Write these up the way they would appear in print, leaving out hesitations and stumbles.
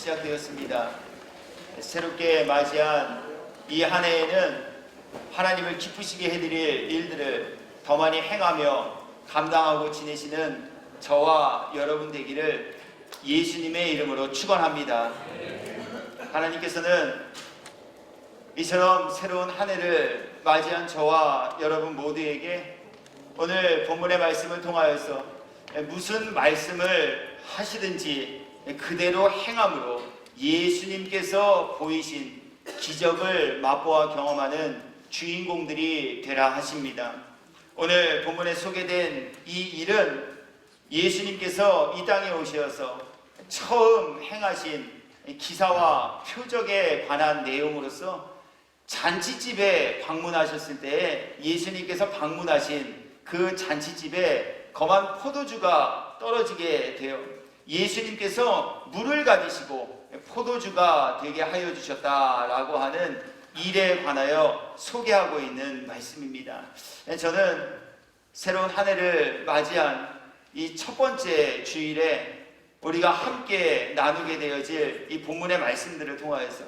시작되었습니다. 새롭게 맞이한 이 한 해에는 하나님을 기쁘시게 해드릴 일들을 더 많이 행하며 감당하고 지내시는 저와 여러분 되기를 예수님의 이름으로 축원합니다. 하나님께서는 이처럼 새로운 한 해를 맞이한 저와 여러분 모두에게 오늘 본문의 말씀을 통하여서 무슨 말씀을 하시든지 그대로 행함으로 예수님께서 보이신 기적을 맛보아 경험하는 주인공들이 되라 하십니다. 오늘 본문에 소개된 이 일은 예수님께서 이 땅에 오셔서 처음 행하신 기사와 표적에 관한 내용으로서 잔치집에 방문하셨을 때 예수님께서 방문하신 그 잔치집에 검은 포도주가 떨어지게 되어 예수님께서 물을 가지시고 포도주가 되게 하여 주셨다라고 하는 일에 관하여 소개하고 있는 말씀입니다. 저는 새로운 한 해를 맞이한 이 첫 번째 주일에 우리가 함께 나누게 되어질 이 본문의 말씀들을 통하여서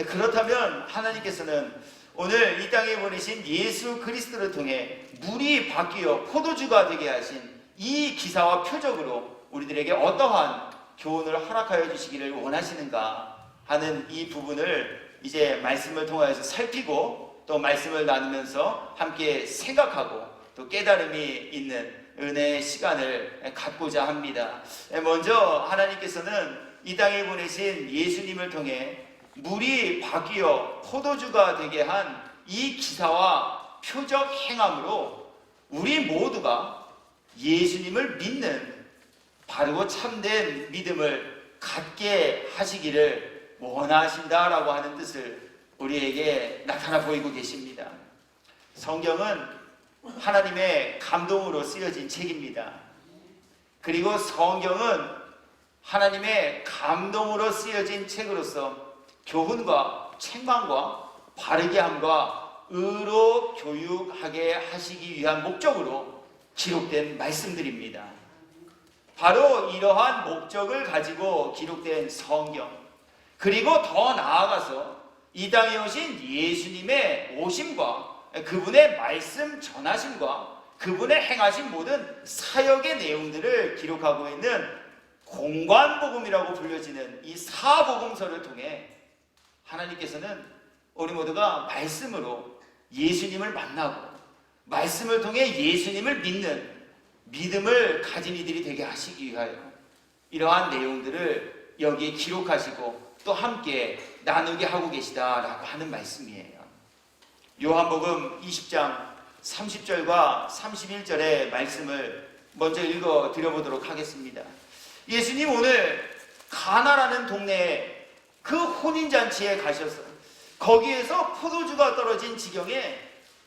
그렇다면 하나님께서는 오늘 이 땅에 보내신 예수 그리스도를 통해 물이 바뀌어 포도주가 되게 하신 이 기사와 표적으로 우리들에게 어떠한 교훈을 허락하여 주시기를 원하시는가 하는 이 부분을 이제 말씀을 통하여서 살피고 또 말씀을 나누면서 함께 생각하고 또 깨달음이 있는 은혜의 시간을 갖고자 합니다. 먼저 하나님께서는 이 땅에 보내신 예수님을 통해 물이 바뀌어 포도주가 되게 한 이 기사와 표적 행함으로 우리 모두가 예수님을 믿는 바르고 참된 믿음을 갖게 하시기를 원하신다라고 하는 뜻을 우리에게 나타나 보이고 계십니다. 성경은 하나님의 감동으로 쓰여진 책입니다. 그리고 성경은 하나님의 감동으로 쓰여진 책으로서 교훈과 책망과 바르게 함과 의로 교육하게 하시기 위한 목적으로 기록된 말씀들입니다. 바로 이러한 목적을 가지고 기록된 성경, 그리고 더 나아가서 이 땅에 오신 예수님의 오심과 그분의 말씀 전하심과 그분의 행하신 모든 사역의 내용들을 기록하고 있는 공관복음이라고 불려지는 이 사복음서를 통해 하나님께서는 우리 모두가 말씀으로 예수님을 만나고 말씀을 통해 예수님을 믿는 믿음을 가진 이들이 되게 하시기 위하여 이러한 내용들을 여기에 기록하시고 또 함께 나누게 하고 계시다라고 하는 말씀이에요. 요한복음 20장 30절과 31절의 말씀을 먼저 읽어 드려보도록 하겠습니다. 예수님 오늘 가나라는 동네에 그 혼인잔치에 가셔서 거기에서 포도주가 떨어진 지경에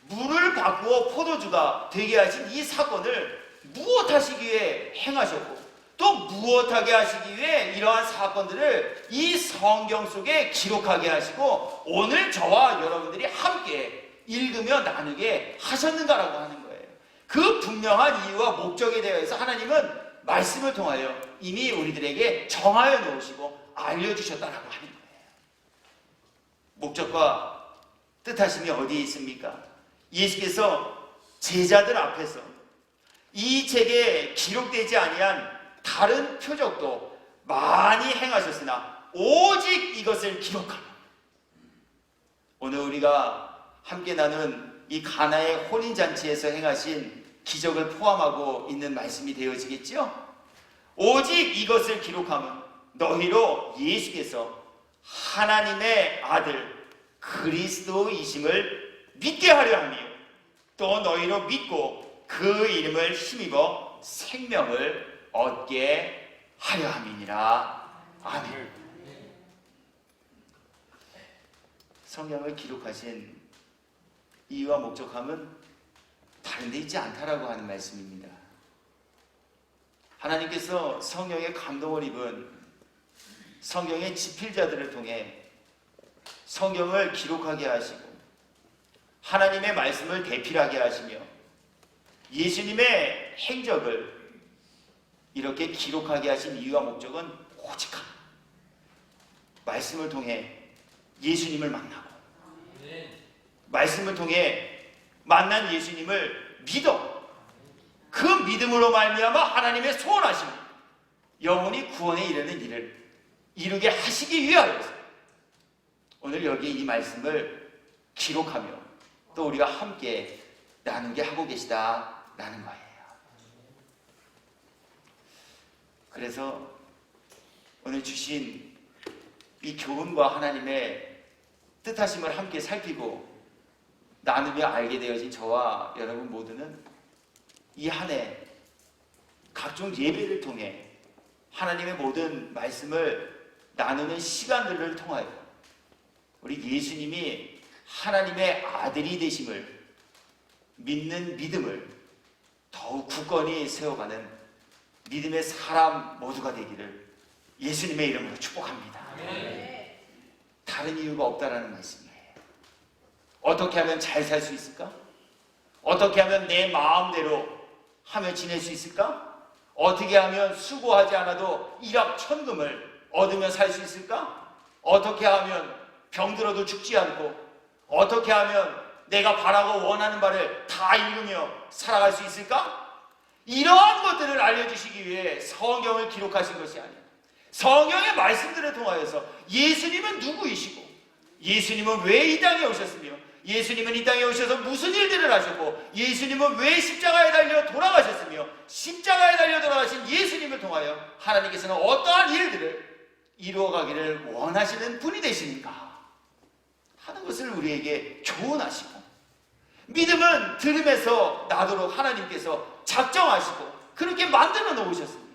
물을 바꾸어 포도주가 되게 하신 이 사건을 무엇하시기 위해 행하셨고 또 무엇하게 하시기 위해 이러한 사건들을 이 성경 속에 기록하게 하시고 오늘 저와 여러분들이 함께 읽으며 나누게 하셨는가라고 하는 거예요. 그 분명한 이유와 목적에 대해서 하나님은 말씀을 통하여 이미 우리들에게 정하여 놓으시고 알려주셨다라고 하는 거예요. 목적과 뜻하심이 어디에 있습니까? 예수께서 제자들 앞에서 이 책에 기록되지 아니한 다른 표적도 많이 행하셨으나 오직 이것을 기록하라. 오늘 우리가 함께 나눈 이 가나의 혼인잔치에서 행하신 기적을 포함하고 있는 말씀이 되어지겠죠? 오직 이것을 기록하면 너희로 예수께서 하나님의 아들 그리스도이심을 믿게 하려 하며 또 너희로 믿고 그 이름을 힘입어 생명을 얻게 하려 함이니라. 아멘. 성경을 기록하신 이유와 목적함은 다른 데 있지 않다라고 하는 말씀입니다. 하나님께서 성령의 감동을 입은 성경의 집필자들을 통해 성경을 기록하게 하시고 하나님의 말씀을 대필하게 하시며 예수님의 행적을 이렇게 기록하게 하신 이유와 목적은 오직 하나, 말씀을 통해 예수님을 만나고 말씀을 통해 만난 예수님을 믿어 그 믿음으로 말미암아 하나님의 소원하신 영혼이 구원에 이르는 일을 이루게 하시기 위하여서 오늘 여기 이 말씀을 기록하며 또 우리가 함께 나누게 하고 계시다라는 거예요. 그래서 오늘 주신 이 교훈과 하나님의 뜻하심을 함께 살피고 나누며 알게 되어진 저와 여러분 모두는 이 한 해 각종 예배를 통해 하나님의 모든 말씀을 나누는 시간들을 통하여 우리 예수님이 하나님의 아들이 되심을 믿는 믿음을 더욱 굳건히 세워가는 믿음의 사람 모두가 되기를 예수님의 이름으로 축복합니다. 다른 이유가 없다라는 말씀이에요. 어떻게 하면 잘 살 수 있을까? 어떻게 하면 내 마음대로 하며 지낼 수 있을까? 어떻게 하면 수고하지 않아도 일확천금을 얻으며 살 수 있을까? 어떻게 하면 병들어도 죽지 않고 어떻게 하면 내가 바라고 원하는 바를 다 이루며 살아갈 수 있을까? 이러한 것들을 알려주시기 위해 성경을 기록하신 것이 아니에요. 성경의 말씀들을 통하여서 예수님은 누구이시고 예수님은 왜 이 땅에 오셨으며 예수님은 이 땅에 오셔서 무슨 일들을 하셨고 예수님은 왜 십자가에 달려 돌아가셨으며 십자가에 달려 돌아가신 예수님을 통하여 하나님께서는 어떠한 일들을 이루어가기를 원하시는 분이 되십니까? 하는 것을 우리에게 조언하시고 믿음은 들음에서 나도록 하나님께서 작정하시고 그렇게 만들어 놓으셨습니다.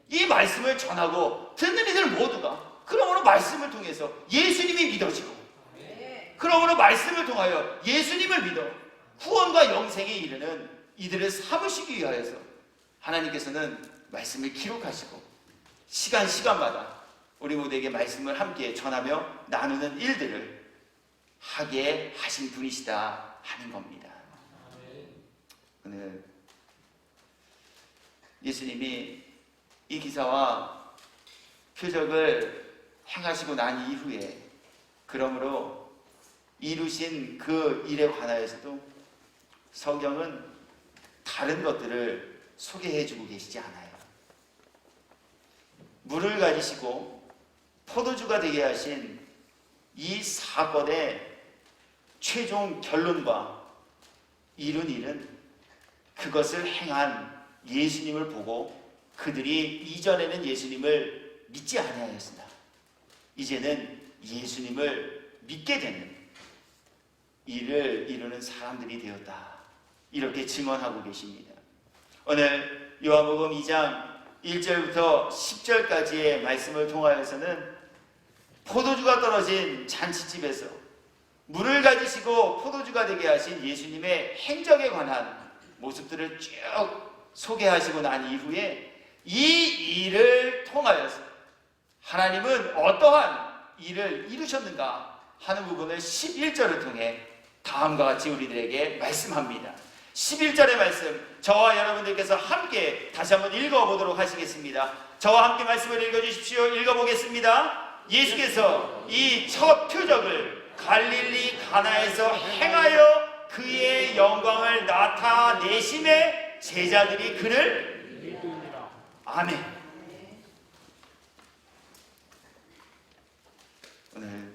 이 말씀을 전하고 듣는 이들 모두가 그러므로 말씀을 통해서 예수님이 믿어지고 그러므로 말씀을 통하여 예수님을 믿어 구원과 영생에 이르는 이들을 삼으시기 위하여서 하나님께서는 말씀을 기록하시고 시간마다 우리 모두에게 말씀을 함께 전하며 나누는 일들을 하게 하신 분이시다 하는 겁니다. 오늘 예수님이 이 기사와 표적을 행하시고 난 이후에 그러므로 이루신 그 일에 관하여서도 성경은 다른 것들을 소개해주고 계시지 않아요. 물을 가지시고 포도주가 되게 하신 이 사건의 최종 결론과 이룬 일은 그것을 행한 예수님을 보고 그들이 이전에는 예수님을 믿지 아니하였으나 이제는 예수님을 믿게 되는 일을 이루는 사람들이 되었다. 이렇게 증언하고 계십니다. 오늘 요한복음 2장 1절부터 10절까지의 말씀을 통하여서는 포도주가 떨어진 잔치집에서 물을 가지시고 포도주가 되게 하신 예수님의 행적에 관한 모습들을 쭉 소개하시고 난 이후에 이 일을 통하여서 하나님은 어떠한 일을 이루셨는가 하는 부분을 11절을 통해 다음과 같이 우리들에게 말씀합니다. 11절의 말씀 저와 여러분들께서 함께 다시 한번 읽어보도록 하시겠습니다. 저와 함께 말씀을 읽어주십시오. 읽어보겠습니다. 예수께서 이 첫 표적을 갈릴리 가나에서 행하여 그의 영광을 나타내심에 제자들이 그를 믿으니라. 아멘. 오늘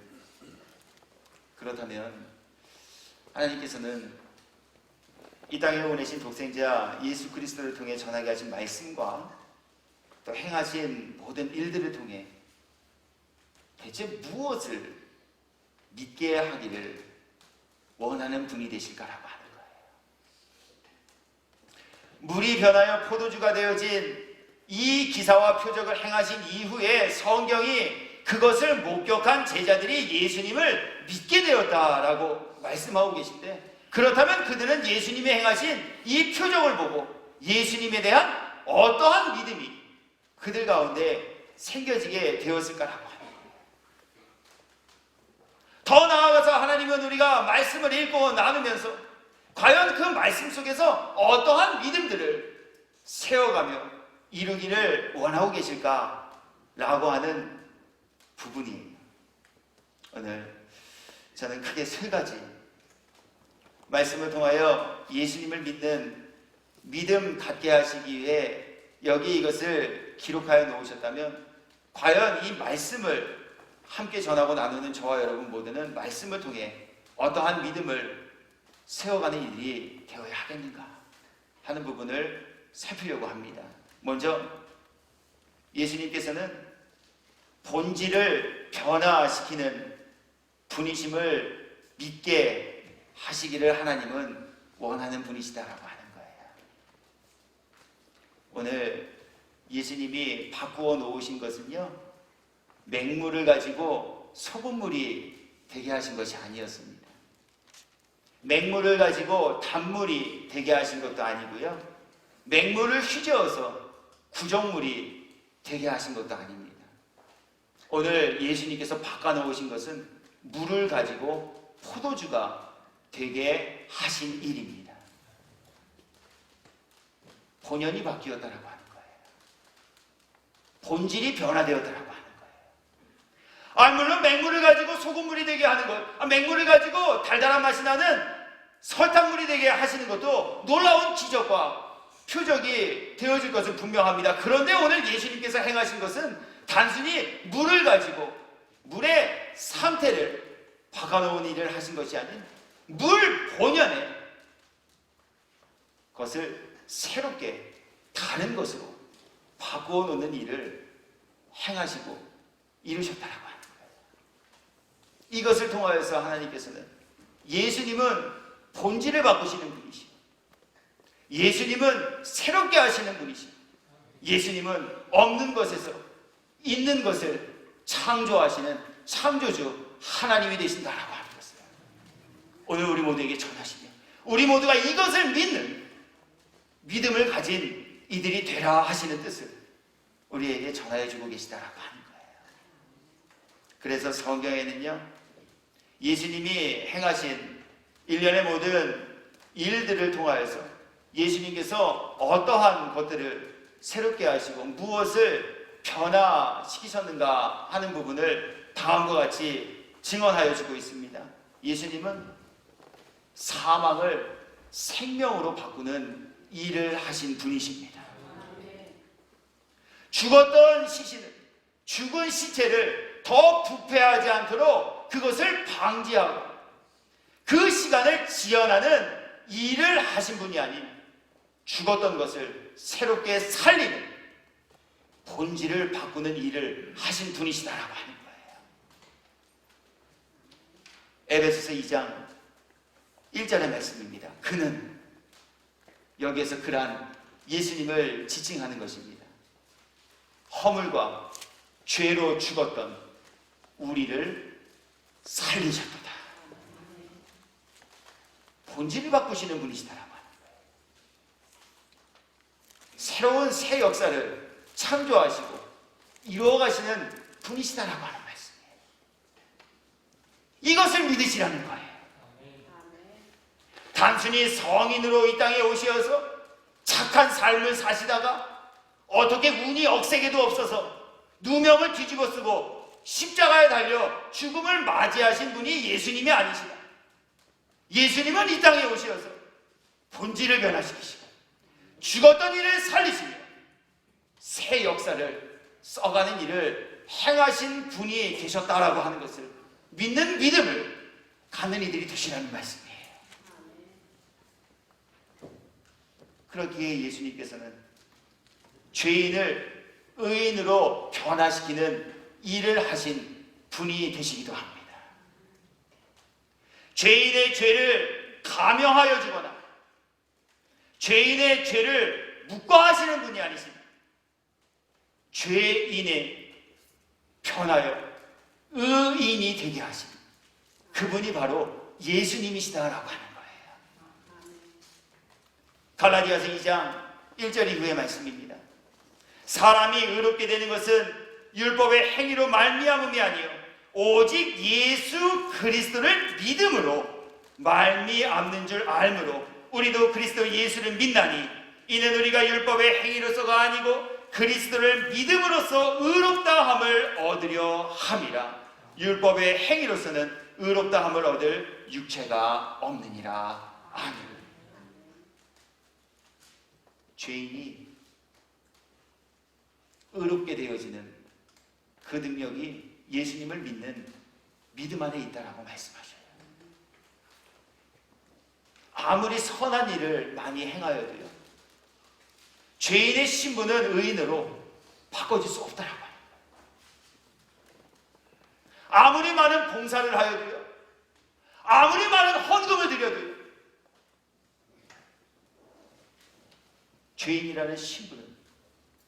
그렇다면 하나님께서는 이 땅에 보내신 독생자 예수 그리스도를 통해 전하게 하신 말씀과 또 행하신 모든 일들을 통해 대체 무엇을 믿게 하기를 원하는 분이 되실까라고 하는 거예요. 물이 변하여 포도주가 되어진 이 기사와 표적을 행하신 이후에 성경이 그것을 목격한 제자들이 예수님을 믿게 되었다라고 말씀하고 계신데 그렇다면 그들은 예수님이 행하신 이 표적을 보고 예수님에 대한 어떠한 믿음이 그들 가운데 생겨지게 되었을까라고 합니다. 더 나아가서 하나님은 우리가 말씀을 읽고 나누면서 과연 그 말씀 속에서 어떠한 믿음들을 세워가며 이루기를 원하고 계실까라고 하는 부분이에요. 오늘 저는 크게 세 가지 말씀을 통하여 예수님을 믿는 믿음 갖게 하시기 위해 여기 이것을 기록하여 놓으셨다면 과연 이 말씀을 함께 전하고 나누는 저와 여러분 모두는 말씀을 통해 어떠한 믿음을 세워가는 일이 되어야 하겠는가 하는 부분을 살피려고 합니다. 먼저 예수님께서는 본질을 변화시키는 분이심을 믿게 하시기를 하나님은 원하는 분이시다라고 하는 거예요. 오늘 예수님이 바꾸어 놓으신 것은요, 맹물을 가지고 소금물이 되게 하신 것이 아니었습니다. 맹물을 가지고 단물이 되게 하신 것도 아니고요, 맹물을 휘저어서 구정물이 되게 하신 것도 아닙니다. 오늘 예수님께서 바꿔놓으신 것은 물을 가지고 포도주가 되게 하신 일입니다. 본연이 바뀌었다라고 하는 거예요. 본질이 변화되었다라고 하는 거예요. 물론 맹물을 가지고 소금물이 되게 하는 것, 맹물을 가지고 달달한 맛이 나는 설탕물이 되게 하시는 것도 놀라운 기적과 표적이 되어질 것은 분명합니다. 그런데 오늘 예수님께서 행하신 것은 단순히 물을 가지고 물의 상태를 바꿔놓은 일을 하신 것이 아닌 물 본연에 그것을 새롭게 다른 것으로 바꾸어 놓는 일을 행하시고 이루셨다라고 하는 거예요. 이것을 통하여서 하나님께서는 예수님은 본질을 바꾸시는 분이시고, 예수님은 새롭게 하시는 분이시고, 예수님은 없는 것에서 있는 것을 창조하시는 창조주 하나님이 되신다라고 하는 것을 오늘 우리 모두에게 전하시며, 우리 모두가 이것을 믿는 믿음을 가진 이들이 되라 하시는 뜻을 우리에게 전하여 주고 계시다라고 하는 거예요. 그래서 성경에는요, 예수님이 행하신 일련의 모든 일들을 통하여서 예수님께서 어떠한 것들을 새롭게 하시고 무엇을 변화시키셨는가 하는 부분을 다음과 같이 증언하여 주고 있습니다. 예수님은 사망을 생명으로 바꾸는 일을 하신 분이십니다. 죽었던 시신을, 죽은 시체를 더 부패하지 않도록 그것을 방지하고 그 시간을 지연하는 일을 하신 분이 아닌 죽었던 것을 새롭게 살리는 본질을 바꾸는 일을 하신 분이시다라고 하는 거예요. 에베소서 2장 1절의 말씀입니다. 그는, 여기에서 그란 예수님을 지칭하는 것입니다. 허물과 죄로 죽었던 우리를 살리셨도다. 본질을 바꾸시는 분이시다라고 하는 거예요. 새로운 새 역사를 창조하시고 이루어가시는 분이시다라고 하는 말씀이에요. 이것을 믿으시라는 거예요. 단순히 성인으로 이 땅에 오셔서 착한 삶을 사시다가 어떻게 운이 억세게도 없어서 누명을 뒤집어 쓰고 십자가에 달려 죽음을 맞이하신 분이 예수님이 아니시다. 예수님은 이 땅에 오셔서 본질을 변화시키시고 죽었던 이를 살리시며 새 역사를 써가는 일을 행하신 분이 계셨다라고 하는 것을 믿는 믿음을 갖는 이들이 되시라는 말씀이에요. 그렇기에 예수님께서는 죄인을 의인으로 변화시키는 일을 하신 분이 되시기도 합니다. 죄인의 죄를 감형하여 주거나 죄인의 죄를 묵과하시는 분이 아니십니다. 죄인의 변하여 의인이 되게 하신 그분이 바로 예수님이시다라고 하는 거예요. 갈라디아서 2장 1절 이후의 말씀입니다. 사람이 의롭게 되는 것은 율법의 행위로 말미암음이 아니요 오직 예수 그리스도를 믿음으로 말미암는 줄 알므로 우리도 그리스도 예수를 믿나니 이는 우리가 율법의 행위로서가 아니고 그리스도를 믿음으로써 의롭다함을 얻으려 함이라. 율법의 행위로서는 의롭다함을 얻을 육체가 없느니라. 아멘. 죄인이 의롭게 되어지는 그 능력이 예수님을 믿는 믿음 안에 있다라고 말씀하셔요. 아무리 선한 일을 많이 행하여도요, 죄인의 신분은 의인으로 바꿔줄 수 없다라고 합니다. 아무리 많은 봉사를 하여도요, 아무리 많은 헌금을 드려도요, 죄인이라는 신분은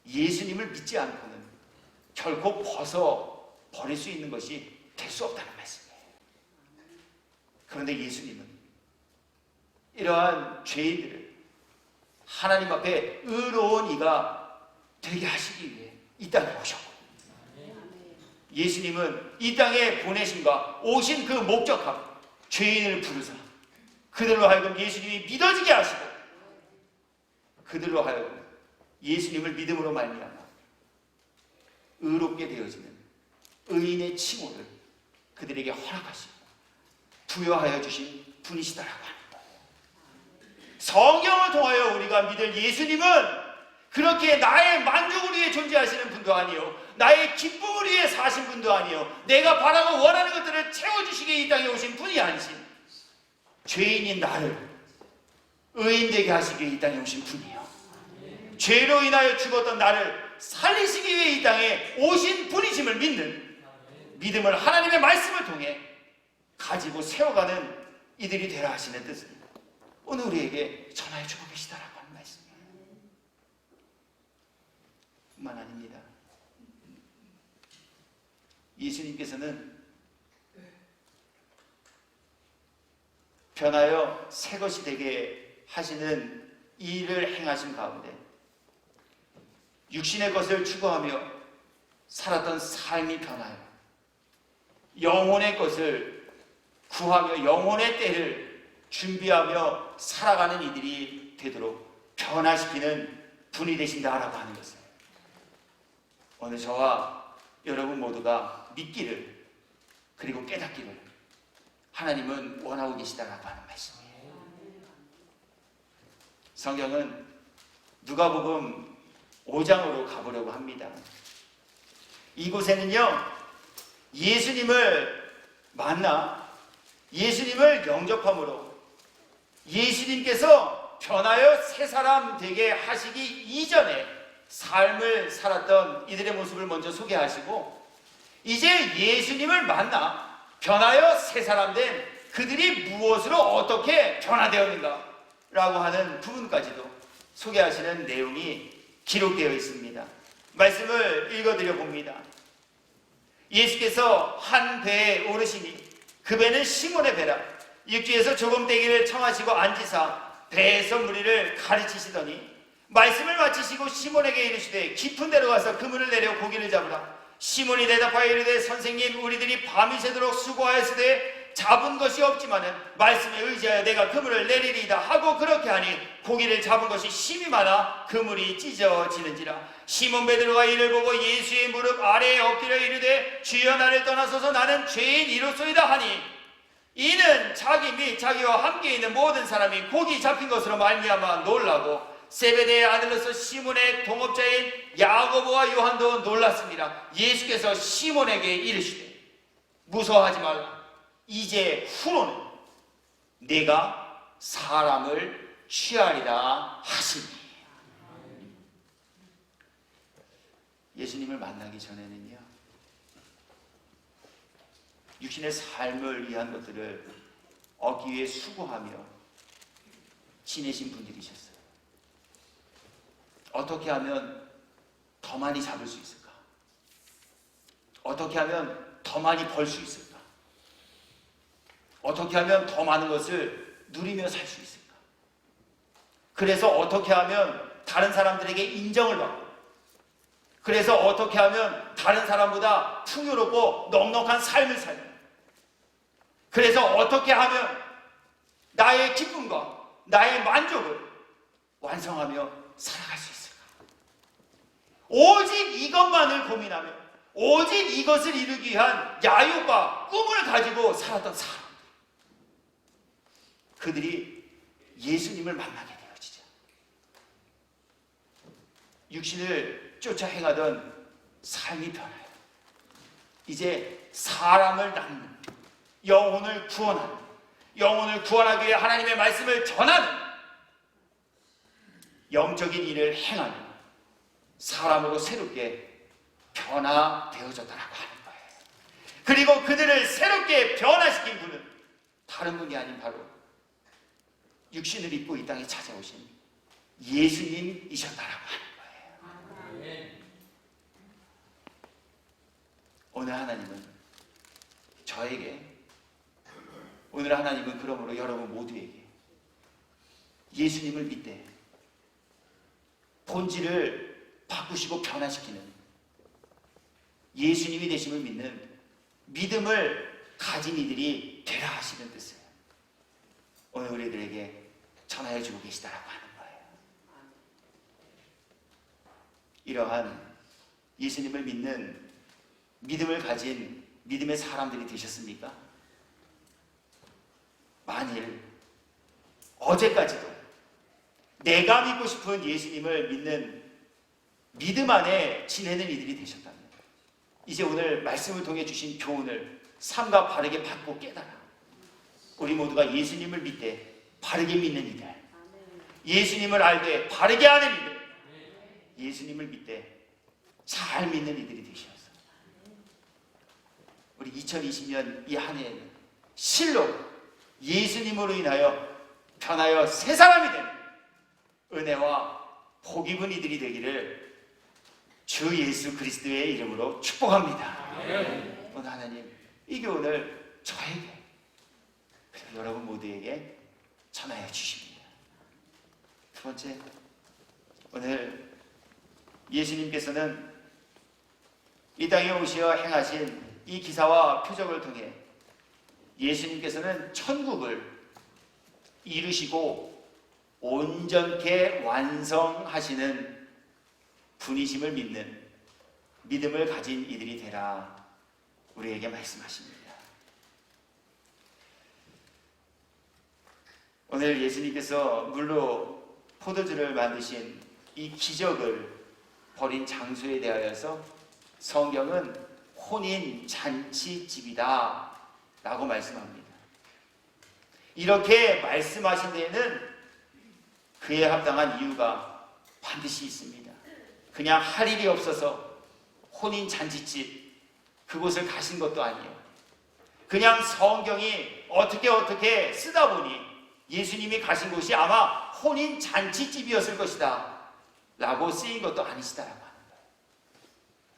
예수님을 믿지 않고는 결코 벗어버릴 수 있는 것이 될 수 없다는 말씀이에요. 그런데 예수님은 이러한 죄인들을 하나님 앞에 의로운 이가 되게 하시기 위해 이 땅에 오셨고, 예수님은 이 땅에 보내심과 오신 그 목적함, 죄인을 부르사 그들로 하여금 예수님이 믿어지게 하시고, 그들로 하여금 예수님을 믿음으로 말미암아 의롭게 되어지는 의인의 칭호를 그들에게 허락하시고 부여하여 주신 분이시다라고 합니다. 성경을 통하여 우리가 믿을 예수님은 그렇게 나의 만족을 위해 존재하시는 분도 아니요, 나의 기쁨을 위해 사신 분도 아니요, 내가 바라고 원하는 것들을 채워주시기에 이 땅에 오신 분이 아니신, 죄인인 나를 의인되게 하시기에 이 땅에 오신 분이요, 죄로 인하여 죽었던 나를 살리시기 위해 이 땅에 오신 분이심을 믿는 믿음을 하나님의 말씀을 통해 가지고 세워가는 이들이 되라 하시는 뜻을 오늘 우리에게 전하여 주고 계시다라고 하는 말씀이에요. 뿐만 아닙니다. 예수님께서는 변하여 새 것이 되게 하시는 이 일을 행하신 가운데 육신의 것을 추구하며 살았던 삶이 변하여 영혼의 것을 구하며 영혼의 때를 준비하며 살아가는 이들이 되도록 변화시키는 분이 되신다라고 하는 것을 오늘 저와 여러분 모두가 믿기를, 그리고 깨닫기를 하나님은 원하고 계시다라고 하는 말씀이에요. 성경은 누가복음 5장으로 가보려고 합니다. 이곳에는요, 예수님을 만나 예수님을 영접함으로 예수님께서 변하여 새 사람 되게 하시기 이전에 삶을 살았던 이들의 모습을 먼저 소개하시고, 이제 예수님을 만나 변하여 새 사람 된 그들이 무엇으로 어떻게 변화되었는가 라고 하는 부분까지도 소개하시는 내용이 기록되어 있습니다. 말씀을 읽어드려 봅니다. 예수께서 한 배에 오르시니 그 배는 시몬의 배라. 육지에서 조금 떼기를 청하시고 앉으사 배에서 무리를 가르치시더니 말씀을 마치시고 시몬에게 이르시되 깊은 데로 가서 그물을 내려 고기를 잡으라. 시몬이 대답하여 이르되 선생님, 우리들이 밤이 새도록 수고하였으되 잡은 것이 없지만은 말씀에 의지하여 내가 그물을 내리리이다 하고 그렇게 하니 고기를 잡은 것이 심이 많아 그물이 찢어지는지라. 시몬 베드로가 이를 보고 예수의 무릎 아래에 엎드려 이르되 주여, 나를 떠나소서, 나는 죄인이로소이다 하니, 이는 자기 및 자기와 함께 있는 모든 사람이 고기 잡힌 것으로 말미암아 놀라고 세베대의 아들로서 시몬의 동업자인 야고보와 요한도 놀랐습니다. 예수께서 시몬에게 이르시되 무서워하지 말라. 이제 후로는 내가 사람을 취하리라 하시니. 예수님을 만나기 전에는요, 육신의 삶을 위한 것들을 얻기 위해 수고하며 지내신 분들이셨어요. 어떻게 하면 더 많이 잡을 수 있을까? 어떻게 하면 더 많이 벌 수 있을까? 어떻게 하면 더 많은 것을 누리며 살 수 있을까? 그래서 어떻게 하면 다른 사람들에게 인정을 받고, 그래서 어떻게 하면 다른 사람보다 풍요롭고 넉넉한 삶을 살며, 그래서 어떻게 하면 나의 기쁨과 나의 만족을 완성하며 살아갈 수 있을까? 오직 이것만을 고민하며, 오직 이것을 이루기 위한 야욕과 꿈을 가지고 살았던 사람, 그들이 예수님을 만나게 되어지죠. 육신을 쫓아 행하던 삶이 변해요. 이제 사람을 낳는, 영혼을 구원하는, 영혼을 구원하기 위해 하나님의 말씀을 전하는 영적인 일을 행하는 사람으로 새롭게 변화되어졌다라고 하는 거예요. 그리고 그들을 새롭게 변화시킨 분은 다른 분이 아닌 바로 육신을 입고 이 땅에 찾아오신 예수님이셨다라고 하는 거예요. 오늘 하나님은 저에게, 오늘 하나님은 그러므로 여러분 모두에게 예수님을 믿되 본질을 바꾸시고 변화시키는 예수님이 되심을 믿는 믿음을 가진 이들이 되라 하시는 뜻을 오늘 우리들에게 전하여 주고 계시다라고 하는 거예요. 이러한 예수님을 믿는 믿음을 가진 믿음의 사람들이 되셨습니까? 만일 어제까지도 내가 믿고 싶은 예수님을 믿는 믿음 안에 지내는 이들이 되셨다면 이제 오늘 말씀을 통해 주신 교훈을 삶과 바르게 받고 깨달아 우리 모두가 예수님을 믿되 바르게 믿는 이들, 예수님을 알되 바르게 아는 이들, 예수님을 믿되 잘 믿는 이들이 되셔서 우리 2020년 이 한 해에는 실로 예수님으로 인하여 변하여 새 사람이 되는 은혜와 복 입은 이들이 되기를 주 예수 그리스도의 이름으로 축복합니다. 오늘 하나님 이 교훈을 저에게 그리고 여러분 모두에게 전하여 주십니다. 두 번째, 오늘 예수님께서는 이 땅에 오시어 행하신 이 기사와 표적을 통해 예수님께서는 천국을 이루시고 온전케 완성하시는 분이심을 믿는 믿음을 가진 이들이 되라 우리에게 말씀하십니다. 오늘 예수님께서 물로 포도주를 만드신 이 기적을 벌인 장소에 대하여서 성경은 혼인 잔치집이다 라고 말씀합니다. 이렇게 말씀하신 데에는 그에 합당한 이유가 반드시 있습니다. 그냥 할 일이 없어서 혼인 잔치집 그곳을 가신 것도 아니에요. 그냥 성경이 어떻게 쓰다 보니 예수님이 가신 곳이 아마 혼인 잔치집이었을 것이다 라고 쓰인 것도 아니시다라고 하는 거예요.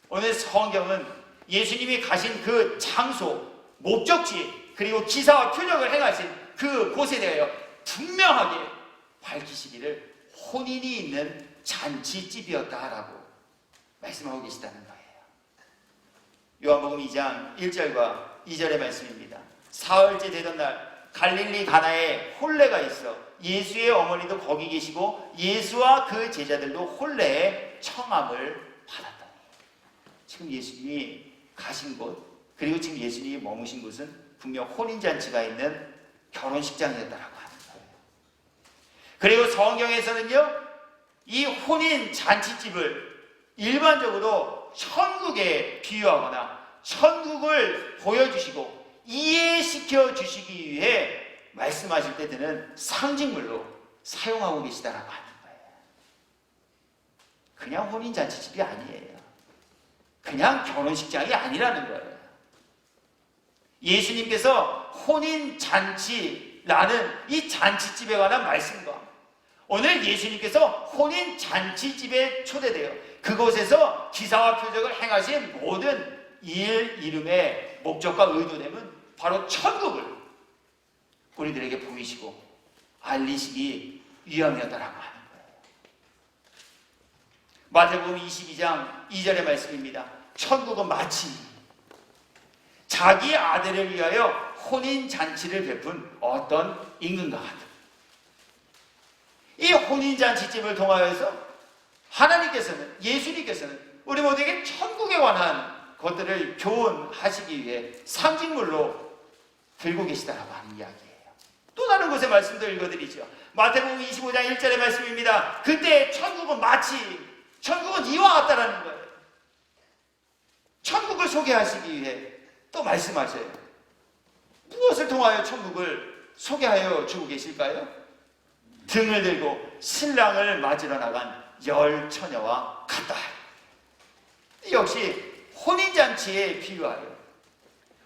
오늘 성경은 예수님이 가신 그 장소, 목적지, 그리고 기사와 표적을 행하신 그 곳에 대하여 분명하게 밝히시기를 혼인이 있는 잔치집이었다라고 말씀하고 계시다는 거예요. 요한복음 2장 1절과 2절의 말씀입니다. 사흘째 되던 날 갈릴리 가나에 혼례가 있어 예수의 어머니도 거기 계시고 예수와 그 제자들도 혼례의 청함을 받았다. 지금 예수님이 가신 곳, 그리고 지금 예수님이 머무신 곳은 분명 혼인잔치가 있는 결혼식장이었다라고 하는 거예요. 그리고 성경에서는요, 이 혼인잔치집을 일반적으로 천국에 비유하거나 천국을 보여주시고 이해시켜 주시기 위해 말씀하실 때 드는 상징물로 사용하고 계시다라고 하는 거예요. 그냥 혼인잔치집이 아니에요. 그냥 결혼식장이 아니라는 거예요. 예수님께서 혼인잔치라는 이 잔치집에 관한 말씀과 오늘 예수님께서 혼인잔치집에 초대되어 그곳에서 기사와 표적을 행하신 모든 일 이름의 목적과 의도됨은 바로 천국을 우리들에게 보이시고 알리시기 위함이었다라고 하는 거예요. 마태복음 22장 2절의 말씀입니다. 천국은 마치 자기 아들을 위하여 혼인잔치를 베푼 어떤 임금과 같다. 이 혼인잔치집을 통하여서 하나님께서는, 예수님께서는 우리 모두에게 천국에 관한 것들을 교훈하시기 위해 상징물로 들고 계시다라고 하는 이야기예요. 또 다른 곳의 말씀도 읽어드리죠. 마태복음 25장 1절의 말씀입니다. 그때 천국은 천국은 이와 같다라는 거예요. 천국을 소개하시기 위해 또 말씀하셔요. 무엇을 통하여 천국을 소개하여 주고 계실까요? 등을 들고 신랑을 맞으러 나간 10처녀와 같다. 역시 혼인잔치에 비유하여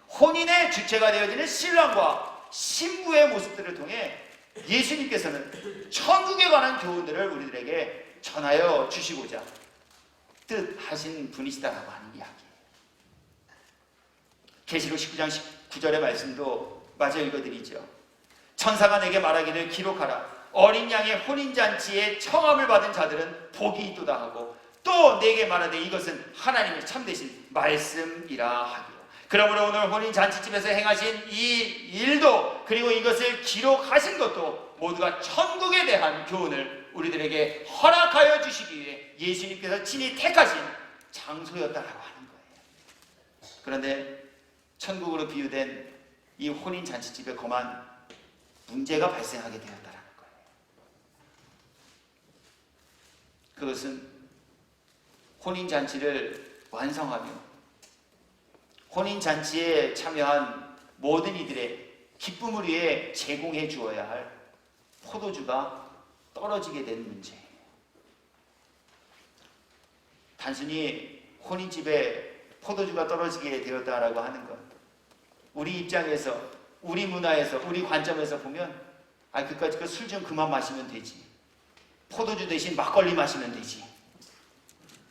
혼인의 주체가 되어지는 신랑과 신부의 모습들을 통해 예수님께서는 천국에 관한 교훈들을 우리들에게 전하여 주시고자 뜻하신 분이시다라고 하는 이야기예요. 계시록 19장 19절의 말씀도 마저 읽어드리죠. 천사가 내게 말하기를 기록하라. 어린 양의 혼인잔치에 청함을 받은 자들은 복이 있도다 하고 또 내게 말하되 이것은 하나님의 참되신 말씀이라 하기로. 그러므로 오늘 혼인잔치집에서 행하신 이 일도 그리고 이것을 기록하신 것도 모두가 천국에 대한 교훈을 우리들에게 허락하여 주시기 위해 예수님께서 친히 택하신 장소였다라고 하는 거예요. 그런데 천국으로 비유된 이 혼인잔치집에 거만 문제가 발생하게 되었다라는 거예요. 그것은 혼인잔치를 완성하며 혼인잔치에 참여한 모든 이들의 기쁨을 위해 제공해 주어야 할 포도주가 떨어지게 된 문제예요. 단순히 혼인집에 포도주가 떨어지게 되었다라고 하는 것, 우리 입장에서, 우리 문화에서, 우리 관점에서 보면 그까짓 거 술 좀 그만 마시면 되지, 포도주 대신 막걸리 마시면 되지,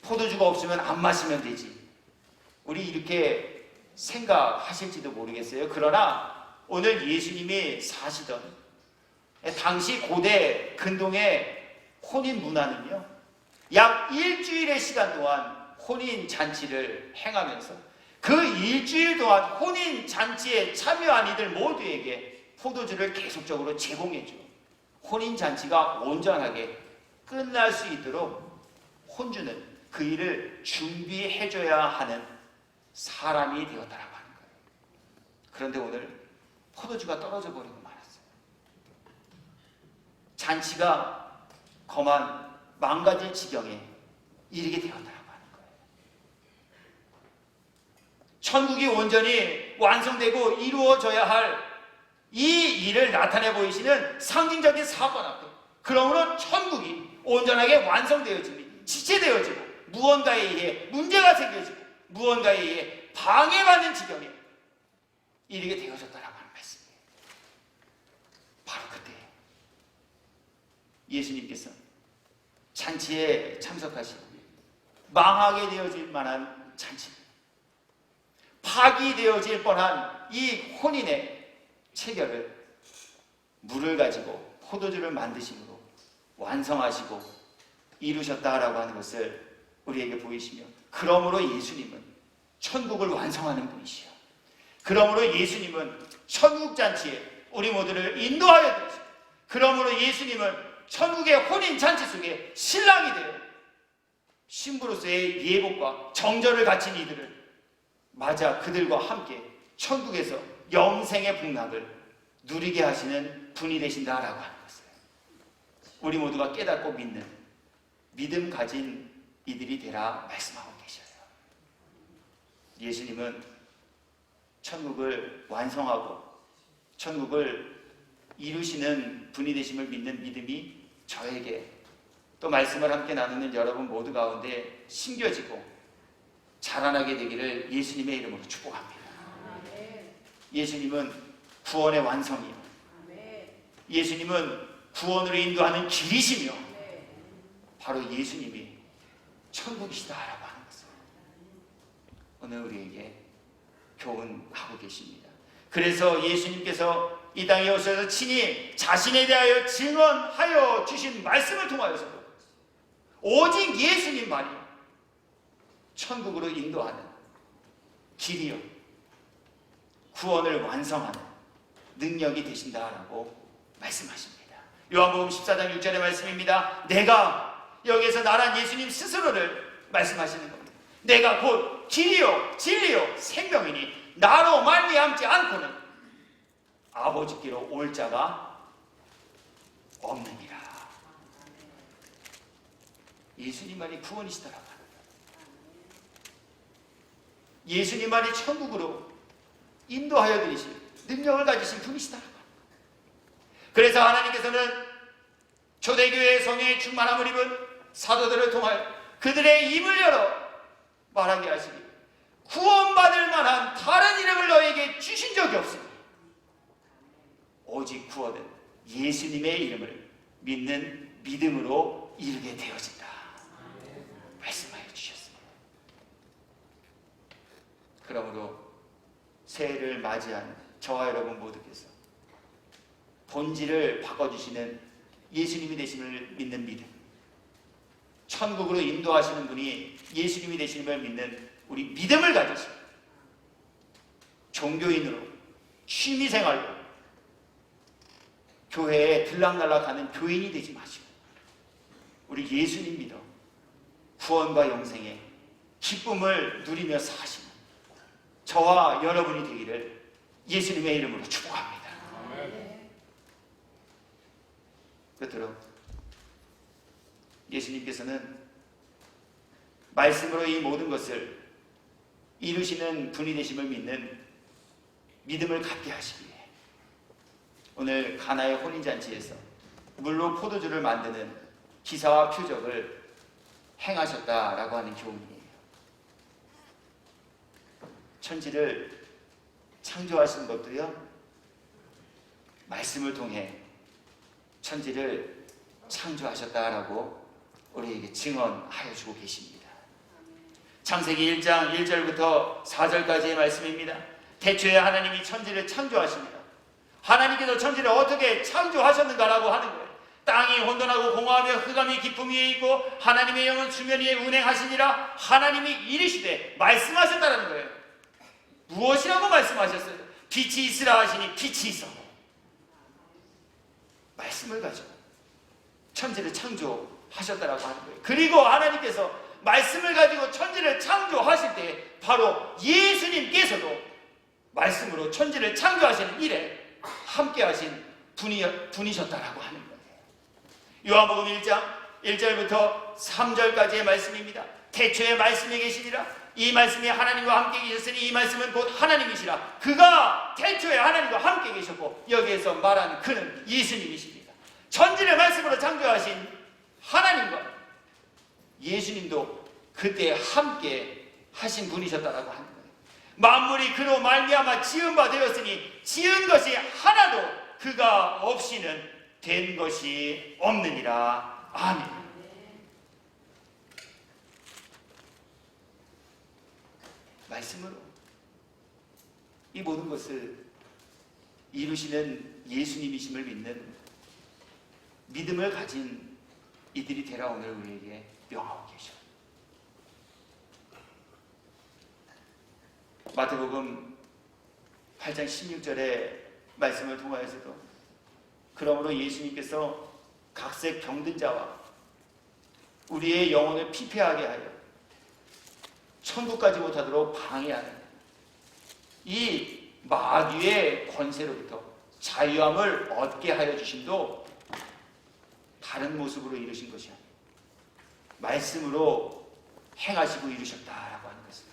포도주가 없으면 안 마시면 되지, 우리 이렇게 생각하실지도 모르겠어요. 그러나 오늘 예수님이 사시던 당시 고대 근동의 혼인 문화는요, 약 일주일의 시간 동안 혼인 잔치를 행하면서 그 일주일 동안 혼인 잔치에 참여한 이들 모두에게 포도주를 계속적으로 제공해줘 혼인 잔치가 온전하게 끝날 수 있도록 혼주는 그 일을 준비해줘야 하는 사람이 되었다라고 하는 거예요. 그런데 오늘 포도주가 떨어져 버리고 말았어요. 잔치가 거만 망가질 지경에 이르게 되었다라고 하는 거예요. 천국이 온전히 완성되고 이루어져야 할 이 일을 나타내 보이시는 상징적인 사건 앞에, 그러므로 천국이 온전하게 완성되어지고 지체되어지고 무언가에 의해 문제가 생겨지고 무언가에 의해 방해받는 지경에 이르게 되어졌다라고 하는 말씀이에요. 바로 그때 예수님께서 잔치에 참석하시고 망하게 되어질 만한 잔치, 파기되어질 뻔한 이 혼인의 체결을 물을 가지고 포도주를 만드심으로 완성하시고 이루셨다라고 하는 것을 우리에게 보이시며, 그러므로 예수님은 천국을 완성하는 분이시요, 그러므로 예수님은 천국잔치에 우리 모두를 인도하여 주시고, 그러므로 예수님은 천국의 혼인잔치 속에 신랑이 되어 신부로서의 예복과 정절을 갖춘 이들을 맞아 그들과 함께 천국에서 영생의 복락을 누리게 하시는 분이 되신다라고 하는 것을 우리 모두가 깨닫고 믿는 믿음 가진 이들이 되라 말씀하고 계셔요. 예수님은 천국을 완성하고 천국을 이루시는 분이 되심을 믿는 믿음이 저에게 또 말씀을 함께 나누는 여러분 모두 가운데 심겨지고 자라나게 되기를 예수님의 이름으로 축복합니다. 예수님은 구원의 완성이요, 예수님은 구원으로 인도하는 길이시며 바로 예수님이 천국이시다라고 하는 것을 오늘 우리에게 교훈하고 계십니다. 그래서 예수님께서 이 땅에 오셔서 친히 자신에 대하여 증언하여 주신 말씀을 통하여서 오직 예수님만이 천국으로 인도하는 길이요 구원을 완성하는 능력이 되신다라고 말씀하십니다. 요한복음 14장 6절의 말씀입니다. 내가, 여기에서 나란 예수님 스스로를 말씀하시는 겁니다. 내가 곧 길이요 진리요 생명이니 나로 말미암지 않고는 아버지께로 올 자가 없느니라. 예수님만이 구원이시더라고요. 예수님만이 천국으로 인도하여 드리실 능력을 가지신 분이시더라고요. 그래서 하나님께서는 초대교회의 성령의 충만함을 입은 사도들을 통하여 그들의 입을 열어 말하게 하시기 구원받을 만한 다른 이름을 너에게 주신 적이 없으니 오직 구원은 예수님의 이름을 믿는 믿음으로 이르게 되어진다 말씀하여 주셨습니다. 그러므로 새해를 맞이한 저와 여러분 모두께서 본질을 바꿔주시는 예수님이 되심을 믿는 믿음, 천국으로 인도하시는 분이 예수님이 되심을 믿는 우리 믿음을 가지시고 종교인으로 취미생활로 교회에 들락날락하는 교인이 되지 마시고 우리 예수님 믿어 구원과 영생의 기쁨을 누리며 사시는 저와 여러분이 되기를 예수님의 이름으로 축복합니다. 끝으로 예수님께서는 말씀으로 이 모든 것을 이루시는 분이 되심을 믿는 믿음을 갖게 하시기 위해 오늘 가나의 혼인잔치에서 물로 포도주를 만드는 기사와 표적을 행하셨다라고 하는 교훈이에요. 천지를 창조하신 것도요, 말씀을 통해 천지를 창조하셨다라고 우리에게 증언하여 주고 계십니다. 창세기 1장 1절부터 4절까지의 말씀입니다. 태초에 하나님이 천지를 창조하십니다. 하나님께서 천지를 어떻게 창조하셨는가라고 하는 거예요. 땅이 혼돈하고 공허하며 흑암이 깊음 위에 있고 하나님의 영은 수면 위에 운행하시니라. 하나님이 이르시되 말씀하셨다는 거예요. 무엇이라고 말씀하셨어요? 빛이 있으라 하시니 빛이 있어. 말씀을 가지고 천지를 창조하셨다라고 하는 거예요. 그리고 하나님께서 말씀을 가지고 천지를 창조하실 때 바로 예수님께서도 말씀으로 천지를 창조하시는 일에 함께 하신 분이셨다라고 하는 거예요. 요한복음 1장 1절부터 3절까지의 말씀입니다. 태초에 말씀이 계시니라. 이 말씀이 하나님과 함께 계셨으니 이 말씀은 곧 하나님이시라. 그가 태초에 하나님과 함께 계셨고 여기에서 말하는 그는 예수님이십니다. 천지를 말씀으로 창조하신 하나님과 예수님도 그때 함께 하신 분이셨다라고 하는 거예요. 만물이 그로 말미암아 지은 바 되었으니 지은 것이 하나도 그가 없이는 된 것이 없느니라. 아멘. 말씀으로 이 모든 것을 이루시는 예수님이심을 믿는 믿음을 가진 이들이 되라 오늘 우리에게 명하고 계셔. 마태복음 8장 16절의 말씀을 통하여서도 그러므로 예수님께서 각색 병든 자와 우리의 영혼을 피폐하게 하여 천국까지 못하도록 방해하는 이 마귀의 권세로부터 자유함을 얻게 하여 주심도 다른 모습으로 이루신 것이 아니에요. 말씀으로 행하시고 이루셨다라고 하는 것을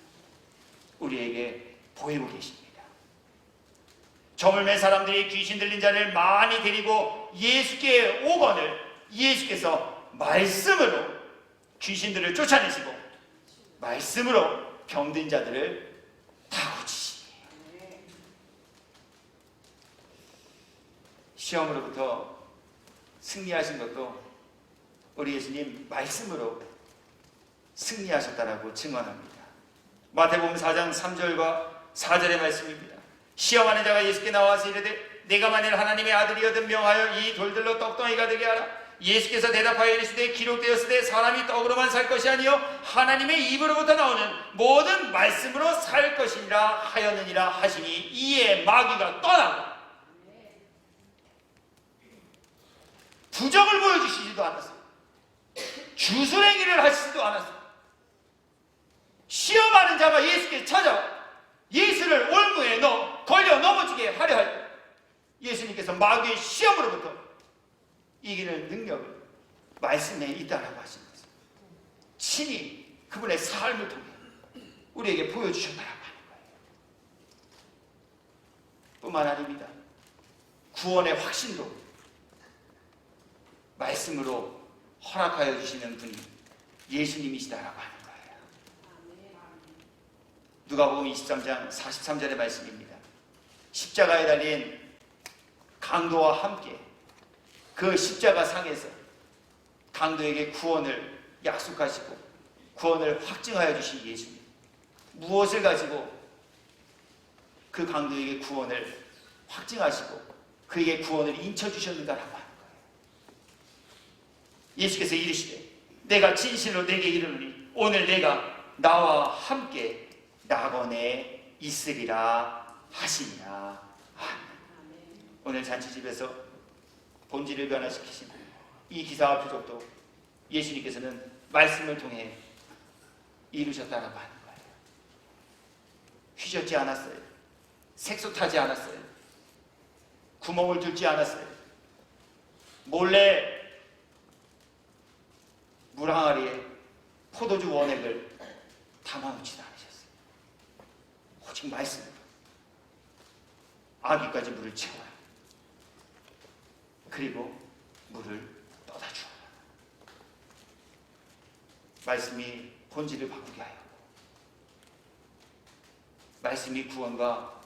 우리에게 보이고 계십니다. 점을 맨 사람들이 귀신 들린 자를 많이 데리고 예수께 오거늘 예수께서 말씀으로 귀신들을 쫓아내시고 말씀으로 병든 자들을 다 고치시니 시험으로부터 승리하신 것도 우리 예수님 말씀으로 승리하셨다라고 증언합니다. 마태복음 4장 3절과 4절의 말씀입니다. 시험하는 자가 예수께 나와서 이르되 내가 만일 하나님의 아들이거든 명하여 이 돌들로 떡덩이가 되게 하라. 예수께서 대답하여 이르시되 기록되었으되 사람이 떡으로만 살 것이 아니요 하나님의 입으로부터 나오는 모든 말씀으로 살 것이니라 하였느니라 하시니 이에 마귀가 떠나고 부적을 보여주시지도 않았어요. 주술행위를 하시지도 않았어요. 시험하는 자가 예수께 찾아와 예수를 올무에 걸려 넘어지게 하려 할 때 예수님께서 마귀의 시험으로부터 이기는 능력을 말씀에 있다라고 하시는 것입니다. 친히 그분의 삶을 통해 우리에게 보여주셨다라고 하는 거예요. 뿐만 아닙니다. 구원의 확신도 말씀으로 허락하여 주시는 분이 예수님이시다라고 하는 거예요. 누가복음 23장 43절의 말씀입니다. 십자가에 달린 강도와 함께 그 십자가 상에서 강도에게 구원을 약속하시고 구원을 확증하여 주신 예수님, 무엇을 가지고 그 강도에게 구원을 확증하시고 그에게 구원을 인쳐주셨는가라고 하는 거예요. 예수께서 이르시되 내가 진실로 내게 이르노니 오늘 내가 나와 함께 낙원에 있으리라 하시니라. 오늘 잔치집에서 본질을 변화시키신 이 기사와 표적도 예수님께서는 말씀을 통해 이루셨다라고 하는 거예요. 휘젓지 않았어요. 색소 타지 않았어요. 구멍을 뚫지 않았어요. 몰래 물 항아리에 포도주 원액을 담아놓지도 않으셨어요. 오직 말씀으로 아기까지 물을 채워요. 그리고 물을 떠다 주어요. 말씀이 본질을 바꾸게 하였고 말씀이 구원과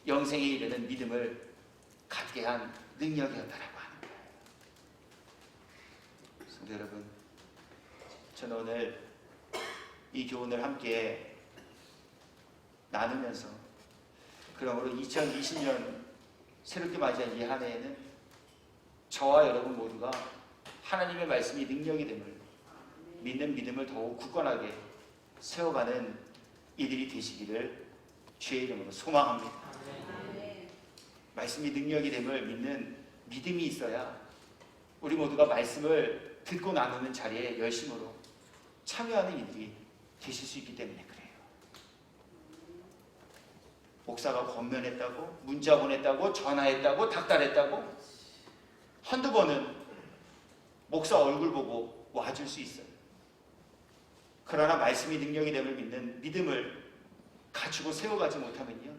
영생에 이르는 믿음을 갖게 한 능력이었다라고 하는 거예요. 성도 여러분, 저는 오늘 이 교훈을 함께 나누면서 그러므로 2020년 새롭게 맞이한 이 한 해에는 저와 여러분 모두가 하나님의 말씀이 능력이 됨을 믿는 믿음을 더욱 굳건하게 세워가는 이들이 되시기를 주의 이름으로 소망합니다. 말씀이 능력이 됨을 믿는 믿음이 있어야 우리 모두가 말씀을 듣고 나누는 자리에 열심으로 참여하는 이들이 되실 수 있기 때문에 그래요. 목사가 권면했다고, 문자 보냈다고, 전화했다고, 닥달했다고 한두 번은 목사 얼굴 보고 와줄 수 있어요. 그러나 말씀이 능력이 됨을 믿는 믿음을 갖추고 세워가지 못하면요,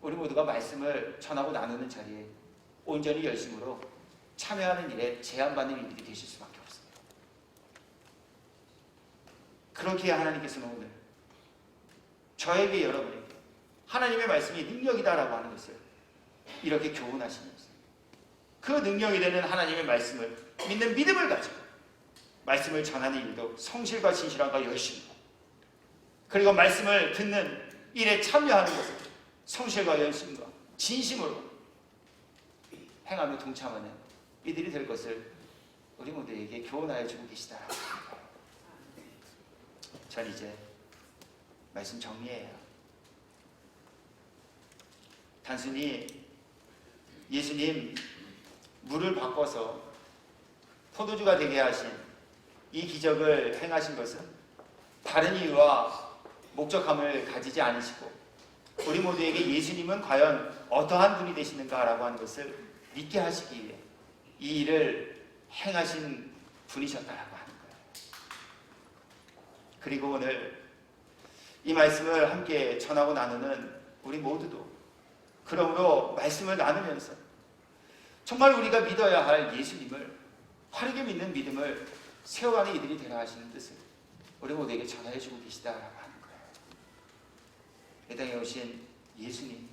우리 모두가 말씀을 전하고 나누는 자리에 온전히 열심으로 참여하는 일에 제한받는 일들이 되실 수밖에 없습니다. 그렇게 하나님께서는 오늘 저에게 여러분에게 하나님의 말씀이 능력이다라고 하는 것을 이렇게 교훈하시면서 그 능력이 되는 하나님의 말씀을 믿는 믿음을 가지고 말씀을 전하는 일도 성실과 진실함과 열심히, 그리고 말씀을 듣는 일에 참여하는 것을 성실과 열심과 진심으로 행하며 동참하는 이들이 될 것을 우리 모두에게 교훈하여 주고 계시다. 전 이제 말씀 정리해요. 단순히 예수님 물을 바꿔서 포도주가 되게 하신 이 기적을 행하신 것은 다른 이유와 목적함을 가지지 않으시고 우리 모두에게 예수님은 과연 어떠한 분이 되시는가라고 하는 것을 믿게 하시기 위해 이 일을 행하신 분이셨다라고 하는 거예요. 그리고 오늘 이 말씀을 함께 전하고 나누는 우리 모두도 그러므로 말씀을 나누면서 정말 우리가 믿어야 할 예수님을 바르게 믿는 믿음을 세워가는 이들이 되라 하시는 뜻을 우리 모두에게 전하여 주고 계시다라고 하는 거예요. 이 땅에 오신 예수님,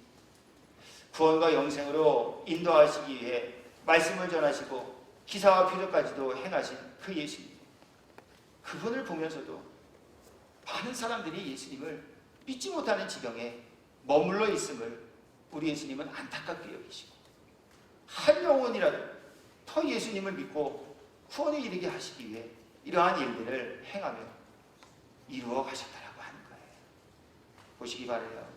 구원과 영생으로 인도하시기 위해 말씀을 전하시고 기사와 표적까지도 행하신 그 예수님, 그분을 보면서도 많은 사람들이 예수님을 믿지 못하는 지경에 머물러 있음을 우리 예수님은 안타깝게 여기시고 한 영혼이라도 더 예수님을 믿고 구원에 이르게 하시기 위해 이러한 일들을 행하며 이루어 가셨다라고 하는 거예요. 보시기 바라요.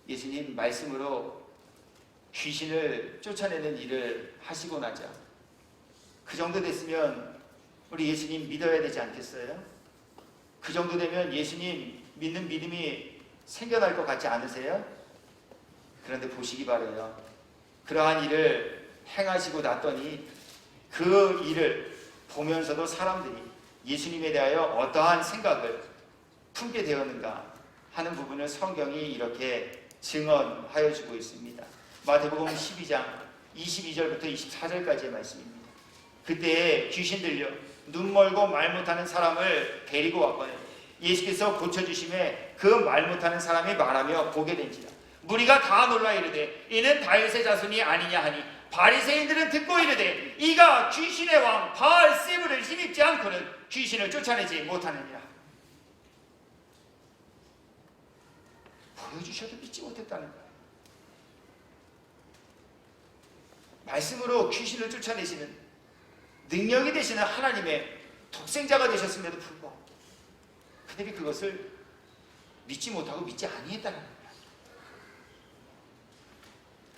예수님 말씀으로 귀신을 쫓아내는 일을 하시고 나자 그 정도 됐으면 우리 예수님 믿어야 되지 않겠어요? 그 정도 되면 예수님 믿는 믿음이 생겨날 것 같지 않으세요? 그런데 보시기 바라요. 그러한 일을 행하시고 났더니 그 일을 보면서도 사람들이 예수님에 대하여 어떠한 생각을 품게 되었는가 하는 부분을 성경이 이렇게 증언하여 주고 있습니다. 마태복음 12장 22절부터 24절까지의 말씀입니다. 그때에 귀신 들려 눈 멀고 말 못하는 사람을 데리고 왔거늘 예수께서 고쳐주심에 그 말 못하는 사람이 말하며 보게 된지라. 무리가 다 놀라 이르되 이는 다윗의 자손이 아니냐 하니 바리새인들은 듣고 이르되 이가 귀신의 왕 바알세불을 힘입지 않고는 귀신을 쫓아내지 못하느니라. 보여주셔도 믿지 못했다는 거예요. 말씀으로 귀신을 쫓아내시는 능력이 되시는 하나님의 독생자가 되셨음에도 불구하고 그들이 그것을 믿지 못하고 믿지 아니했다는 거예요.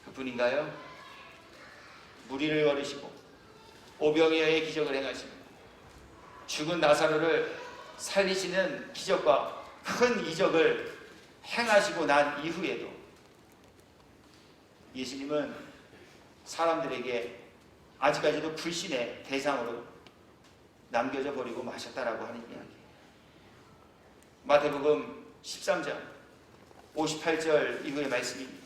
그뿐인가요? 무리를 거르시고 오병이어의 기적을 행하시고 죽은 나사로를 살리시는 기적과 큰 이적을 행하시고 난 이후에도 예수님은 사람들에게 아직까지도 불신의 대상으로 남겨져 버리고 마셨다라고 하는 이야기예요. 마태복음 13장 58절 이후의 말씀입니다.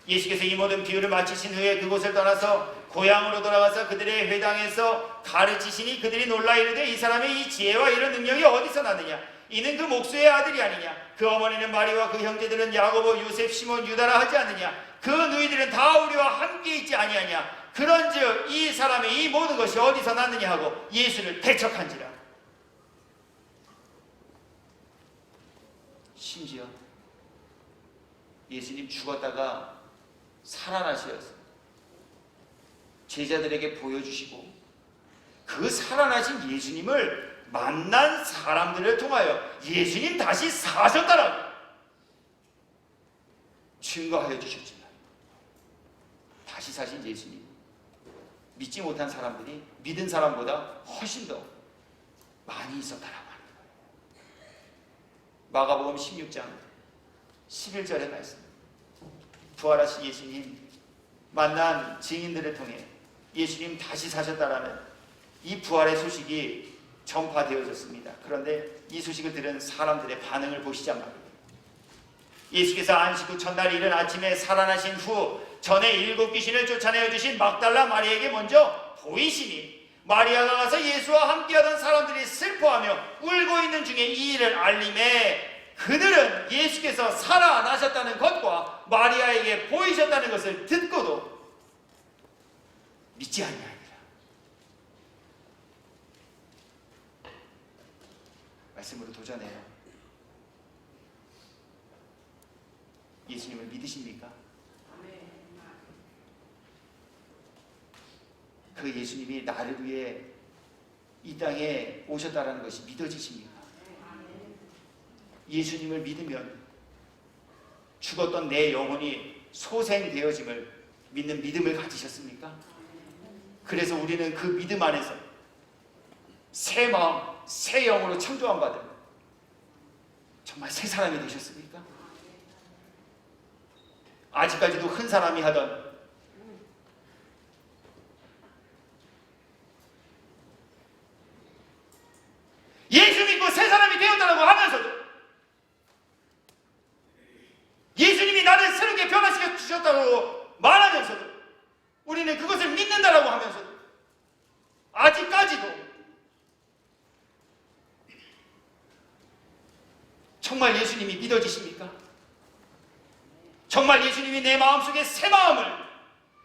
예수께서 이 모든 비유를 마치신 후에 그곳을 떠나서 고향으로 돌아가서 그들의 회당에서 가르치시니 그들이 놀라 이르되 이 사람의 이 지혜와 이런 능력이 어디서 났느냐? 이는 그 목수의 아들이 아니냐? 그 어머니는 마리와 그 형제들은 야고보, 요셉, 시몬, 유다라 하지 않느냐? 그 누이들은 다 우리와 함께 있지 아니하냐? 그런즉 이 사람의 이 모든 것이 어디서 났느냐 하고 예수를 대척한지라. 심지어 예수님 죽었다가 살아나셔서 제자들에게 보여주시고 그 살아나신 예수님을 만난 사람들을 통하여 예수님 다시 사셨다라고 증거하여 주셨지만 다시 사신 예수님 믿지 못한 사람들이 믿은 사람보다 훨씬 더 많이 있었다라고 하는 거예요. 마가복음 16장 11절의 말씀. 부활하신 예수님 만난 증인들을 통해 예수님 다시 사셨다라는 이 부활의 소식이 전파되어졌습니다. 그런데 이 소식을 들은 사람들의 반응을 보시자마자 예수께서 안식 후 첫날 이른 아침에 살아나신 후 전에 7 귀신을 쫓아내어 주신 막달라 마리아에게 먼저 보이시니 마리아가 가서 예수와 함께하던 사람들이 슬퍼하며 울고 있는 중에 이 일을 알림해 그들은 예수께서 살아나셨다는 것과 마리아에게 보이셨다는 것을 듣고도 믿지 아니하니라. 말씀으로 도전해요. 예수님을 믿으십니까? 그 예수님이 나를 위해 이 땅에 오셨다는 것이 믿어지십니까? 예수님을 믿으면 죽었던 내 영혼이 소생되어짐을 믿는 믿음을 가지셨습니까? 그래서 우리는 그 믿음 안에서 새 마음, 새 영으로 창조함 받은 정말 새 사람이 되셨습니까? 아직까지도 큰 사람이 하던 예수 믿고 새 사람이 되었다고 하면서도 예수님이 나를 새롭게 변화시켜 주셨다고 말하면서도 우리는 그것을 믿는다라고 하면서도 아직까지도 정말 예수님이 믿어지십니까? 정말 예수님이 내 마음속에 새 마음을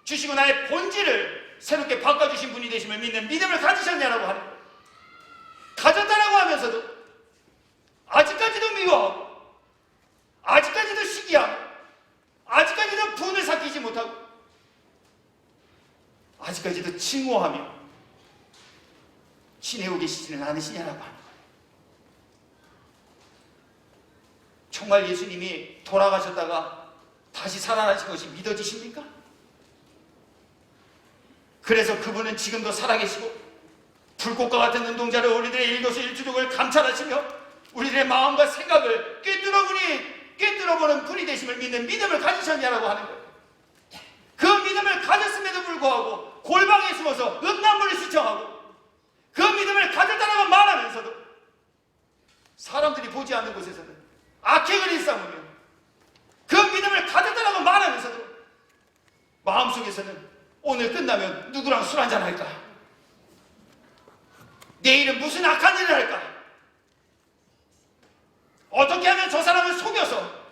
주시고 나의 본질을 새롭게 바꿔주신 분이 되심을 믿는 믿음을 가지셨냐라고 하는 거예요. 가졌다라고 하면서도 아직까지도 미워하고 아직까지도 시기하고 아직까지도 분을 삭히지 못하고 아직까지도 칭오하며 지내고 계시지는 않으시냐라고 하는 거예요. 정말 예수님이 돌아가셨다가 다시 살아나신 것이 믿어지십니까? 그래서 그분은 지금도 살아계시고 불꽃과 같은 눈동자를 우리들의 일거수일투족을 감찰하시며 우리들의 마음과 생각을 꿰뚫어보는 분이 되심을 믿는 믿음을 가지셨냐라고 하는 거예요. 그 믿음을 가졌음에도 불구하고 골방에 숨어서 음란물을 시청하고 그 믿음을 가졌다라고 말하면서도 사람들이 보지 않는 곳에서는 악의 그리 싸우며 그 믿음을 가졌다라고 말하면서도 마음속에서는 오늘 끝나면 누구랑 술 한잔 할까? 내일은 무슨 악한 일을 할까? 어떻게 하면 저 사람을 속여서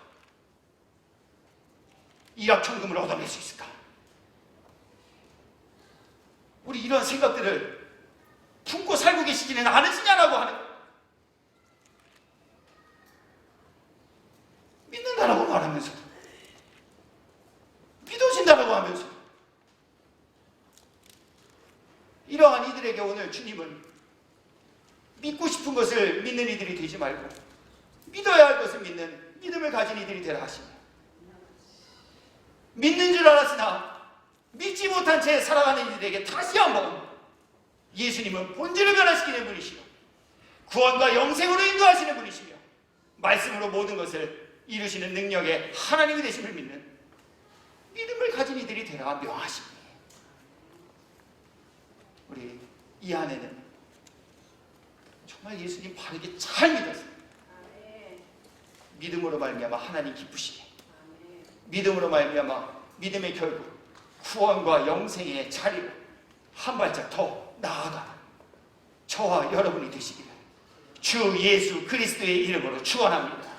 일확천금을 얻어낼 수 있을까? 우리 이런 생각들을 품고 살고 계시지는 않으시냐라고 하는 거예요. 믿는다라고 말하면서도 믿어진다라고 하면서 이러한 이들에게 오늘 주님은 믿고 싶은 것을 믿는 이들이 되지 말고 믿어야 할 것을 믿는 믿음을 가진 이들이 되라 하십니다. 믿는 줄 알았으나 믿지 못한 채 살아가는 이들에게 다시 한번 예수님은 본질을 변화시키는 분이시며 구원과 영생으로 인도하시는 분이시며 말씀으로 모든 것을 이루시는 능력의 하나님이 되심을 믿는 믿음을 가진 이들이 되라 명하십니다. 우리 이 안에는 정말 예수님 바르게 잘 믿었어요. 믿음으로 말미암아 하나님 기쁘시게, 믿음으로 말미암아 믿음의 결국 구원과 영생의 자리로 한 발짝 더 나아가 저와 여러분이 되시기를 주 예수 그리스도의 이름으로 축원합니다.